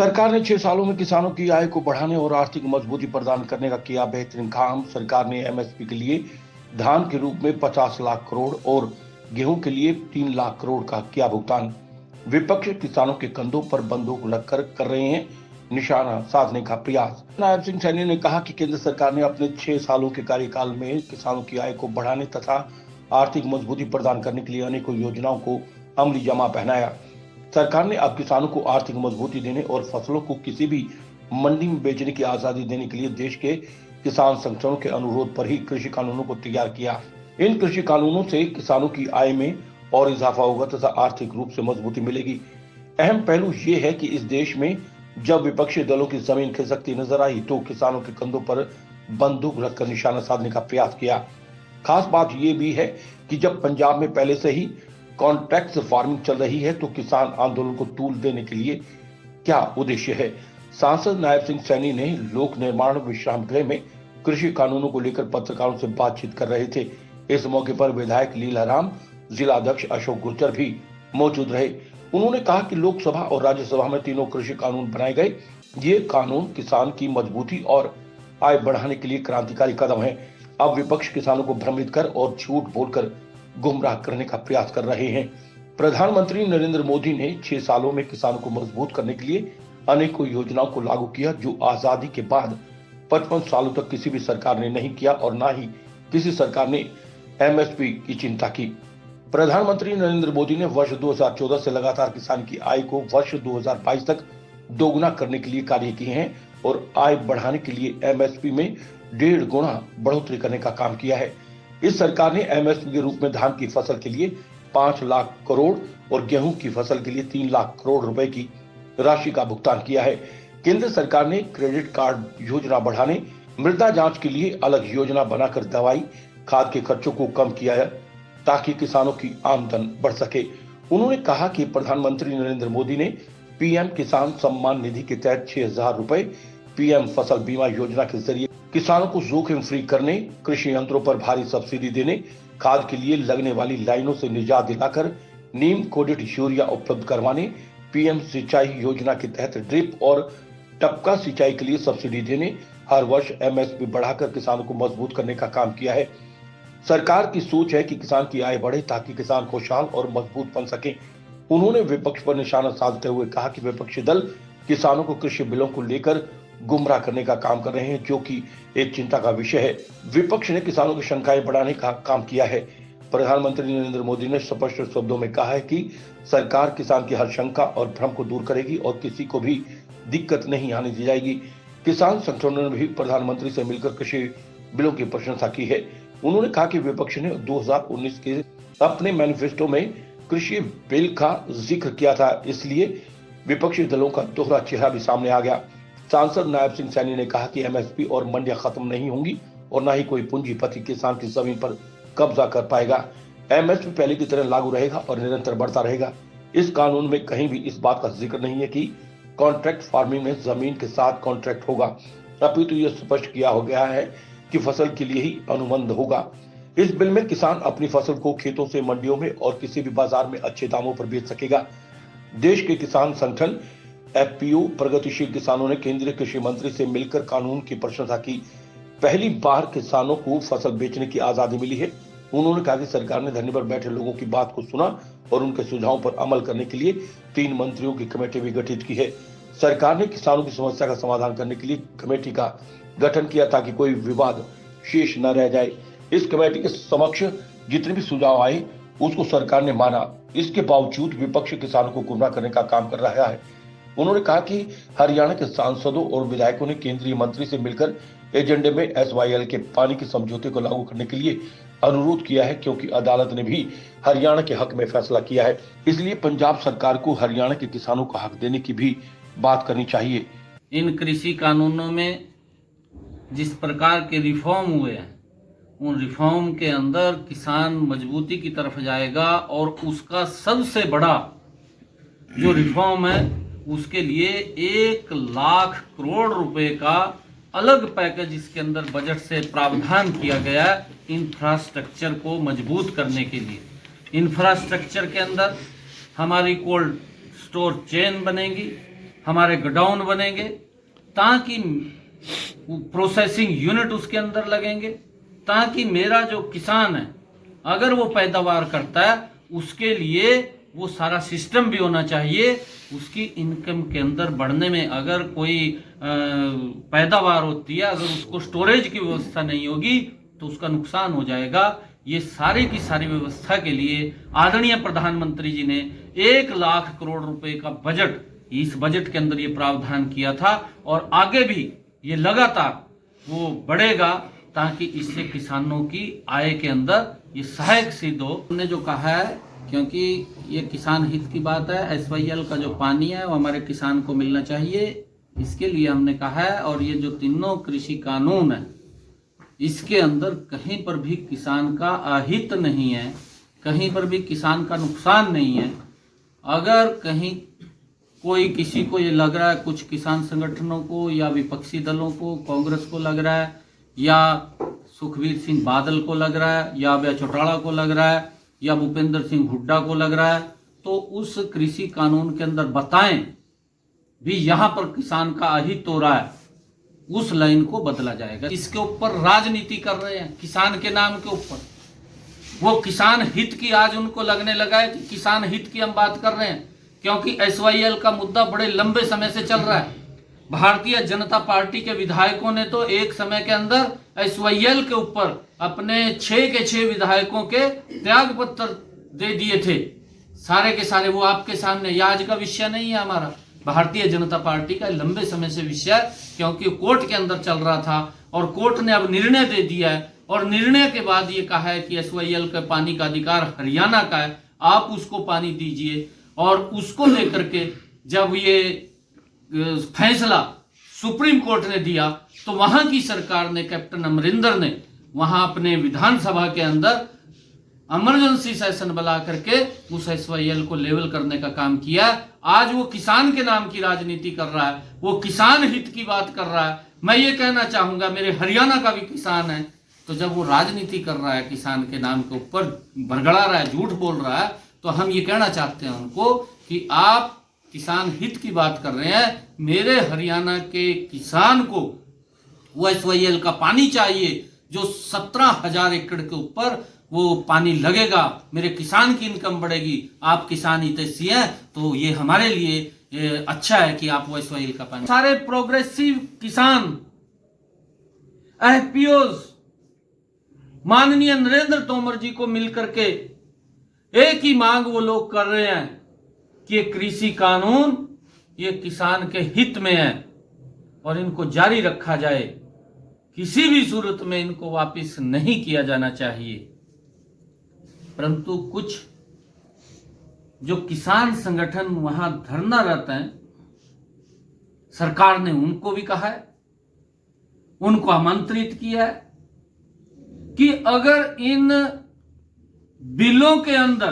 सरकार ने 6 सालों में किसानों की आय को बढ़ाने और आर्थिक मजबूती प्रदान करने का किया बेहतरीन काम। सरकार ने एमएसपी के लिए धान के रूप में 50 लाख करोड़ और गेहूं के लिए 3 लाख करोड़ का किया भुगतान। विपक्ष किसानों के कंधों पर बंदूक रखकर कर रहे हैं निशाना साधने का प्रयास। नायब सिंह सैनी ने कहा कि केंद्र सरकार ने अपने 6 सालों के कार्यकाल में किसानों की आय को बढ़ाने तथा आर्थिक मजबूती प्रदान करने के लिए अनेकों योजनाओं को अमली जामा पहनाया। सरकार ने अब किसानों को आर्थिक मजबूती देने और फसलों को किसी भी मंडी में बेचने की आजादी देने के लिए देश के किसान संगठनों के अनुरोध पर ही कृषि कानूनों को तैयार किया। इन कृषि कानूनों से किसानों की आय में और इजाफा होगा तथा आर्थिक रूप से मजबूती मिलेगी। अहम पहलू ये है कि इस देश में जब विपक्षी दलों की जमीन खिसकती नजर आई तो किसानों के कंधों पर बंदूक रखकर निशाना साधने का प्रयास किया। खास बात यह भी है कि जब पंजाब में पहले से ही कॉन्ट्रैक्ट फार्मिंग चल रही है तो किसान आंदोलन को तूल देने के लिए क्या उद्देश्य है। सांसद नायब सिंह सैनी ने लोक निर्माण विश्राम गृह में कृषि कानूनों को लेकर पत्रकारों से बातचीत कर रहे थे। इस मौके पर विधायक लीलाराम, जिला अध्यक्ष अशोक गुर्जर भी मौजूद रहे। उन्होंने कहा कि लोकसभा और राज्यसभा में तीनों कृषि कानून बनाए गए। ये कानून किसान की मजबूती और आय बढ़ाने के लिए क्रांतिकारी कदम है। अब विपक्ष किसानों को भ्रमित कर और झूठ बोलकर गुमराह करने का प्रयास कर रहे हैं। प्रधानमंत्री नरेंद्र मोदी ने 6 सालों में किसानों को मजबूत करने के लिए अनेकों योजनाओं को लागू किया जो आजादी के बाद 55 सालों तक किसी भी सरकार ने नहीं किया और ना ही किसी सरकार ने एमएसपी की चिंता की। प्रधानमंत्री नरेंद्र मोदी ने वर्ष 2014 से लगातार किसान की आय को वर्ष 2022 तक दोगुना करने के लिए कार्य किए हैं और आय बढ़ाने के लिए एमएसपी में 1.5 गुना बढ़ोतरी करने का काम किया है। इस सरकार ने एमएसपी के रूप में धान की फसल के लिए 5 लाख करोड़ और गेहूं की फसल के लिए 3 लाख करोड़ रुपए की राशि का भुगतान किया है। केंद्र सरकार ने क्रेडिट कार्ड योजना बढ़ाने, मृदा जांच के लिए अलग योजना बनाकर दवाई, खाद के खर्चों को कम किया है ताकि किसानों की आमदन बढ़ सके। उन्होंने कहा कि प्रधानमंत्री नरेंद्र मोदी ने पीएम किसान सम्मान निधि के तहत 6,000 रुपए, पीएम फसल बीमा योजना के जरिए किसानों को जोखिम फ्री करने, कृषि यंत्रों पर भारी सब्सिडी देने, खाद के लिए लगने वाली लाइनों से निजात दिलाकर नीम कोडेड यूरिया उपलब्ध करवाने, पीएम सिंचाई योजना के तहत ड्रिप और टपका सिंचाई के लिए सब्सिडी देने, हर वर्ष एमएसपी बढ़ाकर किसानों को मजबूत करने का काम किया है। सरकार की सोच है कि किसान की आय बढ़े ताकि किसान खुशहाल और मजबूत बन सके। उन्होंने विपक्ष पर निशाना साधते हुए कहा कि विपक्षी दल किसानों को कृषि बिलों को लेकर गुमराह करने का काम कर रहे हैं जो कि एक चिंता का विषय है। विपक्ष ने किसानों की शंकाएं बढ़ाने का काम किया है। प्रधानमंत्री नरेंद्र मोदी ने स्पष्ट शब्दों में कहा है कि सरकार किसान की हर शंका और भ्रम को दूर करेगी और किसी को भी दिक्कत नहीं आने दी जाएगी। किसान संगठनों ने भी प्रधानमंत्री से मिलकर कृषि बिलों की प्रशंसा की है। उन्होंने कहा कि विपक्ष ने 2019 के अपने मैनिफेस्टो में कृषि बिल का जिक्र किया था, इसलिए विपक्षी दलों का दोहरा चेहरा भी सामने आ गया। सांसद नायब सिंह सैनी ने कहा कि एमएसपी और मंडियां खत्म नहीं होंगी और न ही कोई पूंजीपति किसान की जमीन पर कब्जा कर पाएगा। एमएसपी पहले की तरह लागू रहेगा और निरंतर बढ़ता रहेगा। इस कानून में कहीं भी इस बात का जिक्र नहीं है कि कॉन्ट्रैक्ट फार्मिंग में जमीन के साथ कॉन्ट्रैक्ट होगा, अपितु यह स्पष्ट किया हो गया है कि फसल के लिए ही अनुबंध होगा। इस बिल में किसान अपनी फसल को खेतों से मंडियों में और किसी भी बाजार में अच्छे दामों पर बेच सकेगा। देश के किसान संगठन एफपीओ प्रगतिशील किसानों ने केंद्रीय कृषि मंत्री से मिलकर कानून की प्रशंसा की। पहली बार किसानों को फसल बेचने की आजादी मिली है। उन्होंने कहा कि सरकार ने धरने पर बैठे लोगों की बात को सुना और उनके सुझावों पर अमल करने के लिए 3 मंत्रियों की कमेटी भी गठित की है। सरकार ने किसानों की समस्या का समाधान करने के लिए कमेटी का गठन किया ताकि कोई विवाद शेष न रह जाए। इस कमेटी के समक्ष जितने भी सुझाव आए उसको सरकार ने माना। इसके बावजूद विपक्ष किसानों को गुमराह करने का काम कर रहा है। उन्होंने कहा कि हरियाणा के सांसदों और विधायकों ने केंद्रीय मंत्री से मिलकर एजेंडे में एसवाईएल के पानी के समझौते को लागू करने के लिए अनुरोध किया है क्योंकि अदालत ने भी हरियाणा के हक में फैसला किया है। इसलिए पंजाब सरकार को हरियाणा के किसानों को हक देने की भी बात करनी चाहिए। इन कृषि कानूनों में जिस प्रकार के रिफॉर्म हुए हैं उन रिफॉर्म के अंदर किसान मजबूती की तरफ जाएगा और उसका सबसे बड़ा जो रिफॉर्म है उसके लिए 1 लाख करोड़ रुपए का अलग पैकेज इसके अंदर बजट से प्रावधान किया गया है इंफ्रास्ट्रक्चर को मजबूत करने के लिए। इंफ्रास्ट्रक्चर के अंदर हमारी कोल्ड स्टोर चेन बनेगी, हमारे गोडाउन बनेंगे, ताकि प्रोसेसिंग यूनिट उसके अंदर लगेंगे, ताकि मेरा जो किसान है अगर वो पैदावार करता है उसके लिए वो सारा सिस्टम भी होना चाहिए। उसकी इनकम के अंदर बढ़ने में अगर कोई पैदावार होती है, अगर उसको स्टोरेज की व्यवस्था नहीं होगी तो उसका नुकसान हो जाएगा। ये सारी की सारी व्यवस्था के लिए आदरणीय प्रधानमंत्री जी ने 1 लाख करोड़ रुपए का बजट, इस बजट के अंदर ये प्रावधान किया था और आगे भी ये लगातार वो बढ़ेगा, ताकि इससे किसानों की आय के अंदर ये सहायक सिद्ध हो। हमने जो कहा है, क्योंकि ये किसान हित की बात है, SYL का जो पानी है वो हमारे किसान को मिलना चाहिए, इसके लिए हमने कहा है। और ये जो तीनों कृषि कानून है इसके अंदर कहीं पर भी किसान का अहित नहीं है, कहीं पर भी किसान का नुकसान नहीं है। अगर कहीं कोई किसी को ये लग रहा है, कुछ किसान संगठनों को या विपक्षी दलों को, कांग्रेस को लग रहा है या सुखबीर सिंह बादल को लग रहा है या अभय चौटाला को लग रहा है या भूपेंद्र सिंह हुड्डा को लग रहा है, तो उस कृषि कानून के अंदर बताएं भी यहाँ पर किसान का अहित हो रहा है, उस लाइन को बदला जाएगा। इसके ऊपर राजनीति कर रहे हैं किसान के नाम के ऊपर। वो किसान हित की आज उनको लगने लगा है कि किसान हित की हम बात कर रहे हैं, क्योंकि SYL का मुद्दा बड़े लंबे समय से चल रहा है। भारतीय जनता पार्टी के विधायकों ने तो एक समय के अंदर SYL के ऊपर अपने 6 के 6 विधायकों के त्याग पत्र दे दिए थे, सारे के सारे। वो आपके सामने, ये आज का विषय नहीं है हमारा, भारतीय जनता पार्टी का लंबे समय से विषय, क्योंकि कोर्ट के अंदर चल रहा था और कोर्ट ने अब निर्णय दे दिया है। और निर्णय के बाद ये कहा है कि SYL के पानी का अधिकार हरियाणा का है, आप उसको पानी दीजिए। और उसको लेकर के जब ये फैसला सुप्रीम कोर्ट ने दिया तो वहां की सरकार ने, कैप्टन अमरिंदर ने वहां अपने विधानसभा के अंदर इमरजेंसी सेशन बुला करके उस SYL को लेवल करने का काम किया। आज वो किसान के नाम की राजनीति कर रहा है, वो किसान हित की बात कर रहा है। मैं ये कहना चाहूंगा, मेरे हरियाणा का भी किसान है, तो जब वो राजनीति कर रहा है किसान के नाम के ऊपर, भरगड़ा रहा है, झूठ बोल रहा है, तो हम ये कहना चाहते हैं उनको कि आप किसान हित की बात कर रहे हैं। मेरे हरियाणा के किसान को वो SYL का पानी चाहिए, जो 17,000 एकड़ के ऊपर वो पानी लगेगा, मेरे किसान की इनकम बढ़ेगी। आप किसान हितैषी हैं तो ये हमारे लिए अच्छा है कि आप वो SYL का पानी। सारे प्रोग्रेसिव किसान FPOs माननीय नरेंद्र तोमर जी को मिलकर के एक ही मांग वो लोग कर रहे हैं कि ये कृषि कानून ये किसान के हित में है और इनको जारी रखा जाए, किसी भी सूरत में इनको वापस नहीं किया जाना चाहिए। परंतु कुछ जो किसान संगठन वहां धरना रहते हैं, सरकार ने उनको भी कहा है, उनको आमंत्रित किया है कि अगर इन बिलों के अंदर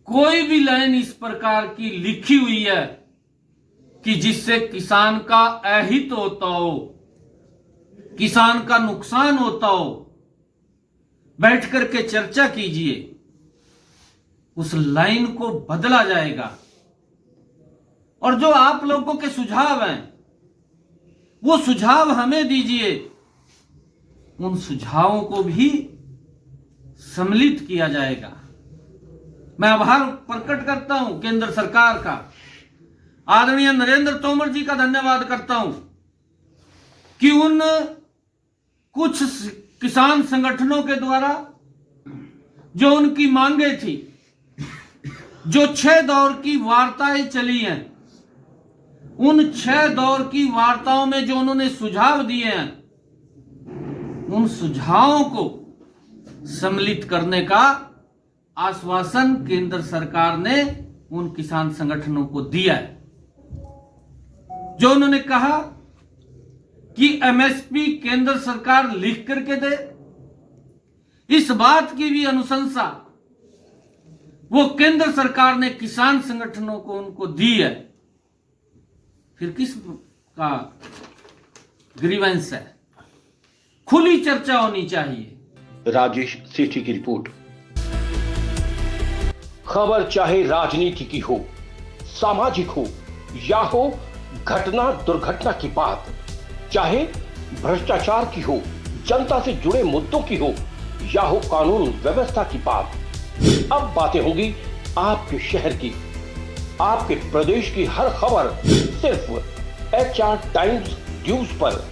कोई भी लाइन इस प्रकार की लिखी हुई है कि जिससे किसान का अहित होता हो, किसान का नुकसान होता हो, बैठ करके चर्चा कीजिए, उस लाइन को बदला जाएगा। और जो आप लोगों के सुझाव हैं वो सुझाव हमें दीजिए, उन सुझावों को भी सम्मिलित किया जाएगा। मैं आभार प्रकट करता हूं केंद्र सरकार का, आदरणीय नरेंद्र तोमर जी का धन्यवाद करता हूं कि उन कुछ किसान संगठनों के द्वारा जो उनकी मांगे थी, जो 6 दौर की वार्ताएं चली हैं, उन 6 दौर की वार्ताओं में जो उन्होंने सुझाव दिए हैं, उन सुझावों को सम्मिलित करने का आश्वासन केंद्र सरकार ने उन किसान संगठनों को दिया है। जो उन्होंने कहा कि MSP केंद्र सरकार लिख करके दे, इस बात की भी अनुशंसा वो केंद्र सरकार ने किसान संगठनों को उनको दी है। फिर किस का ग्रीवेंस है? खुली चर्चा होनी चाहिए। राजेश सेठी की रिपोर्ट। खबर चाहे राजनीति की हो, सामाजिक हो या हो घटना दुर्घटना की बात, चाहे भ्रष्टाचार की हो, जनता से जुड़े मुद्दों की हो या हो कानून व्यवस्था की बात, अब बातें होंगी आपके शहर की, आपके प्रदेश की हर खबर सिर्फ HR टाइम्स न्यूज पर।